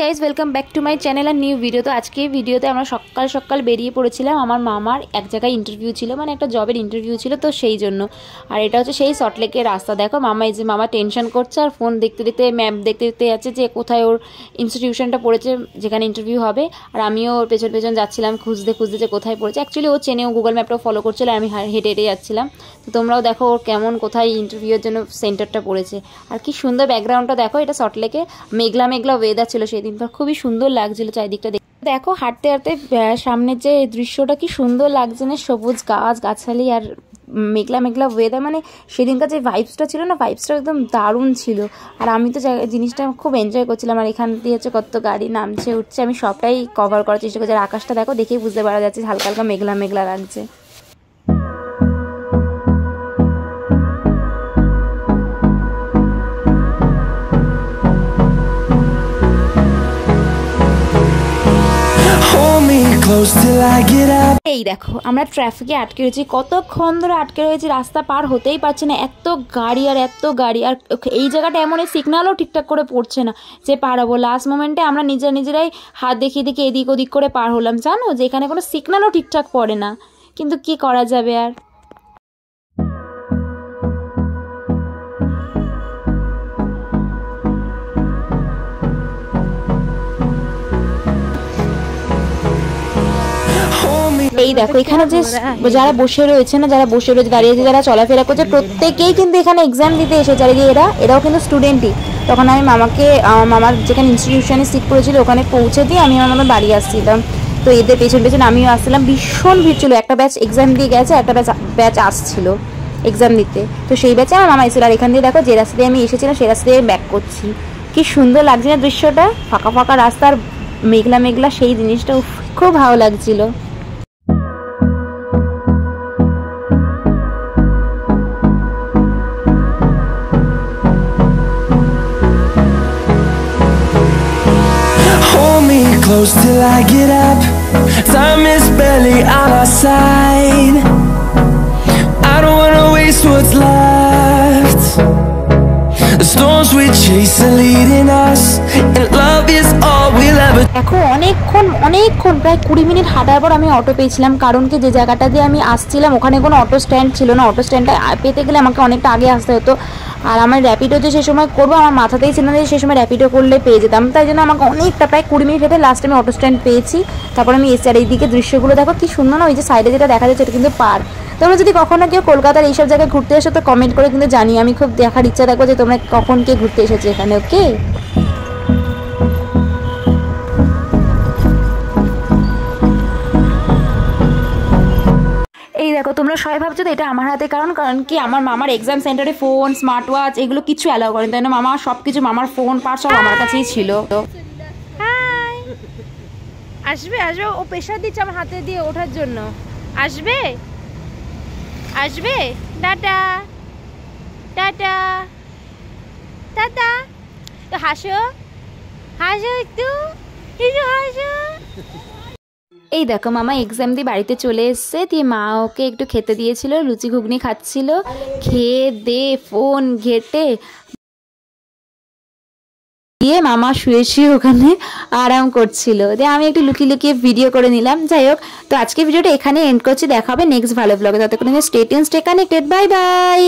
Guys welcome back to my channel আর new video. তো আজকে ভিডিওতে আমরা সকাল সকাল বেরিয়ে পড়েছিলাম। আমার মামার এক জায়গায় ইন্টারভিউ ছিল, মানে একটা জবের ইন্টারভিউ ছিল, তো সেই জন্য। আর এটা হচ্ছে সেই সল্টলেকের রাস্তা। দেখো মামা, এই যে মামা টেনশন করছে আর ফোন দেখতে দেখতে ম্যাপ দেখতে দেখতে যাচ্ছে যে কোথায় ওর ইনস্টিটিউশনটা পড়েছে যেখানে ইন্টারভিউ হবে। আর আমিও ওর পেছন পেছন যাচ্ছিলাম খুঁজতে খুঁজতে যে কোথায় পড়েছে। অ্যাকচুয়ালি ও চেনে, ও গুগল ম্যাপটাও ফলো করছিল, আর আমি হেঁটে হেঁটে যাচ্ছিলাম। তো তোমরাও দেখো ওর কেমন কোথায় ইন্টারভিউয়ের জন্য সেন্টারটা পড়েছে। আর কি সুন্দর ব্যাকগ্রাউন্ডটা দেখো, এটা সল্টলেকে মেঘলা মেঘলা ওয়েদার ছিল সেদিনকার, খুবই সুন্দর লাগছিল চারিদিকটা দেখো। হাঁটতে হাঁটতে সামনের যে দৃশ্যটা কি সুন্দর লাগছে না, সবুজ গাছ গাছালি আর মেঘলা মেঘলা ওয়েদার, মানে সেদিনকার যে ভাইবসটা ছিল না, ভাইবসটা একদম দারুণ ছিল। আর আমি তো জিনিসটা খুব এনজয় করছিলাম। আর এখান দিয়ে হচ্ছে কত গাড়ি নামছে উঠছে, আমি সবটাই কভার করার চেষ্টা করছি। আর আকাশটা দেখো, দেখেই বুঝতে পারা যাচ্ছে হালকা হালকা মেঘলা মেঘলা লাগছে। এই দেখো আমরা ট্রাফিকে আটকে রয়েছি, কতক্ষণ ধরে আটকে রয়েছি, রাস্তা পার হতেই পারছে না, এত গাড়ি আর এত গাড়ি। আর এই জায়গাটা এমন, সিগন্যালও ঠিকঠাক করে পড়ছে না যে পার হবো। লাস্ট মোমেন্টে আমরা নিজেরাই হাত দেখিয়ে দেখিয়ে এদিক ওদিক করে পার হলাম। জানো যে এখানে কোনো সিগন্যালও ঠিকঠাক পড়ে না, কিন্তু কি করা যাবে আর। এই দেখো এখানে যে যারা বসে রয়েছে না, যারা বসে রয়েছে দাঁড়িয়েছে, যারা চলাফেরা করছে, প্রত্যেকেই কিন্তু এখানে এক্সাম দিতে এসেছে। আর এরাও কিন্তু স্টুডেন্টই। তখন আমি মামার যেখানে ইনস্টিটিউশনে সিট করেছিল ওখানে পৌঁছে দিয়ে আমি আমার বাড়ি আসছিলাম। তো এদের পেছন পেছন আমিও আসছিলাম। ভীষণ ভিড় ছিল, একটা ব্যাচ এক্সাম দিয়ে গেছে, একটা ব্যাচ আসছিল এক্সাম দিতে। তো সেই ব্যাচে আমার মামা এসেছিল। আর এখান দিয়ে দেখো যে রাস্তা দিয়ে আমি এসেছিলাম সেই রাস্তা দিয়ে ব্যাক করছি। কি সুন্দর লাগছে না দৃশ্যটা, ফাঁকা ফাঁকা রাস্তার মেঘলা মেঘলা, সেই জিনিসটা খুব ভালো লাগছিল। Close till I get up. Time is barely on our side. I don't wanna waste what's left. The storms we chase are leading us, and love is all we'll ever. দেখো অনেকক্ষণ প্রায় 20 মিনিট হাঁটার পর আমি auto পেয়েছিলাম। কারণ কি, যে জায়গাটা দিয়ে আমি আসছিলাম ওখানে কোনো অটো স্ট্যান্ড ছিল না। অটো স্ট্যান্ডটা পেতে গেলে আমাকে অনেকটা আগে আসতে হতো। আর আমার র্যাপিডো যে সে সময় করবো আমার মাথাতেই ছিল না যে সে সময় র্যাপিডো করলে পেয়ে যেতাম। তাই জন্য আমাকে অনেকটা প্রায় 20 মিনিট হেঁটে লাস্ট আমি অটো স্ট্যান্ড পেয়েছি। তারপর আমি এসে, আর এইদিকে দৃশ্যগুলো দেখো কি সুন্দর না, ওই যে সাইডে যেটা দেখা যাচ্ছে এটা কিন্তু পার্ক। তোমরা যদি কখনো কেউ কলকাতার এইসব জায়গায় ঘুরতে এসো তো কমেন্ট করে কিন্তু জানিও, আমি খুব দেখার ইচ্ছা থাকবো যে তোমরা কখন কে ঘুরতে এসেছো এখানে। ওকে, এই দেখো তোমরা সবাই ভাবছো তো এটা আমার হাতে, কারণ কি আমার মামার এক্সাম সেন্টারে ফোন, স্মার্ট ওয়াচ এগুলো কিছু অ্যালাউ করেন, তাই না? মামা সব কিছু, মামার ফোন পার সব আমার কাছেই ছিল। আসবে ও প্রেশার দিচ্ছে আমার হাতে দিয়ে ওঠার জন্য। আসবে টাটা টাটা টাটা। তো হাসো একটু হাসো। এই দেখো মামা এক্সাম দিয়ে বাড়িতে চলে এসছে, দিয়ে মা ওকে একটু খেতে দিয়েছিল, লুচি ঘুগনি খাচ্ছিল। খেয়ে দে ফোন ঘেটে দিয়ে মামা শুয়ে ওখানে আরাম করছিল। দিয়ে আমি একটু লুকিয়ে লুকিয়ে ভিডিও করে নিলাম। যাই হোক, তো আজকে ভিডিওটা এখানে এন্ড করছি। দেখা হবে নেক্সট ভালো ব্লগে। ততক্ষণ stay tuned, stay connected, bye bye.